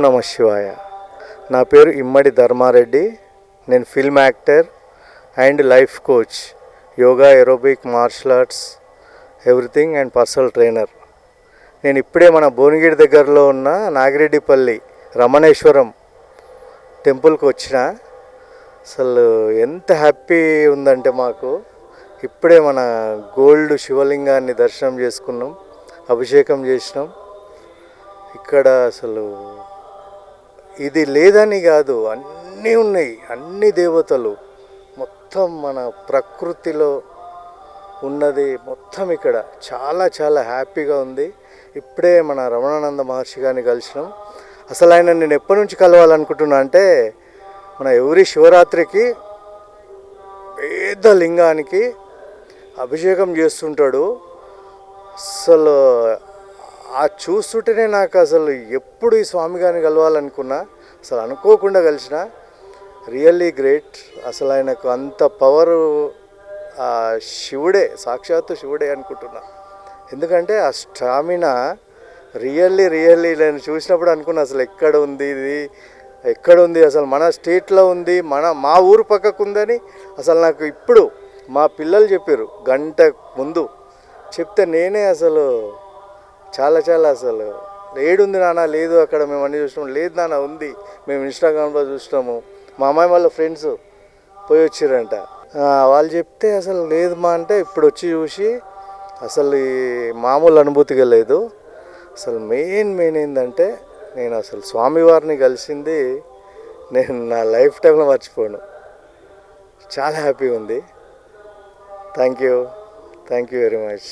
నమ శివాయ. నా పేరు ఇమ్మడి ధర్మారెడ్డి. నేను film actor and life coach, yoga, aerobic, martial arts, everything and personal trainer. నేను ఇప్పుడే మన భువనగిరి దగ్గరలో ఉన్న నాగిరెడ్డిపల్లి రమణేశ్వరం టెంపుల్కి వచ్చిన. అసలు ఎంత హ్యాపీ ఉందంటే మాకు. ఇప్పుడే మన గోల్డ్ శివలింగాన్ని దర్శనం చేసుకున్నాం, అభిషేకం చేసినాం. ఇక్కడ అసలు ఇది లేదని కాదు, అన్నీ ఉన్నాయి, అన్ని దేవతలు మొత్తం మన ప్రకృతిలో ఉన్నది మొత్తం ఇక్కడ. చాలా చాలా హ్యాపీగా ఉంది. ఇప్పుడే మన రమణానంద మహర్షి గారిని కలిసినాం. అసలు ఆయన నేను ఎప్పటి నుంచి కలవాలనుకుంటున్నా అంటే, మన ఎవ్రీ శివరాత్రికి పెద్ద లింగానికి అభిషేకం చేస్తుంటాడు. అసలు చూస్తుంటేనే నాకు అసలు ఎప్పుడు ఈ స్వామి గారిని కలవాలనుకున్నా. అసలు అనుకోకుండా కలిసిన. Really great. అసలు ఆయనకు అంత పవరు శివుడే, సాక్షాత్తు శివుడే అనుకుంటున్నా. ఎందుకంటే ఆ స్టామినా రియల్లీ నేను చూసినప్పుడు అనుకున్నా అసలు ఎక్కడ ఉంది ఇది, ఎక్కడ ఉంది, అసలు మన స్టేట్లో ఉంది, మా ఊరు పక్కకు ఉందని. అసలు నాకు ఇప్పుడు మా పిల్లలు చెప్పారు, గంట ముందు చెప్తే నేనే అసలు చాలా అసలు ఏడుంది నాన్న, లేదు అక్కడ మేము అన్నీ చూసినాము, లేదు నాన్న ఉంది, మేము ఇన్స్టాగ్రామ్లో చూసినాము, మా అమ్మాయి వాళ్ళ ఫ్రెండ్స్ పోయి వచ్చిరంట. వాళ్ళు చెప్తే అసలు లేదు మా అంటే ఇప్పుడు వచ్చి చూసి అసలు ఈ మామూలు అనుభూతిగా లేదు. అసలు మెయిన్ ఏంటంటే, నేను అసలు స్వామివారిని కలిసింది నేను నా లైఫ్ టైంలో మర్చిపోను. చాలా హ్యాపీగా ఉంది. Thank you very much.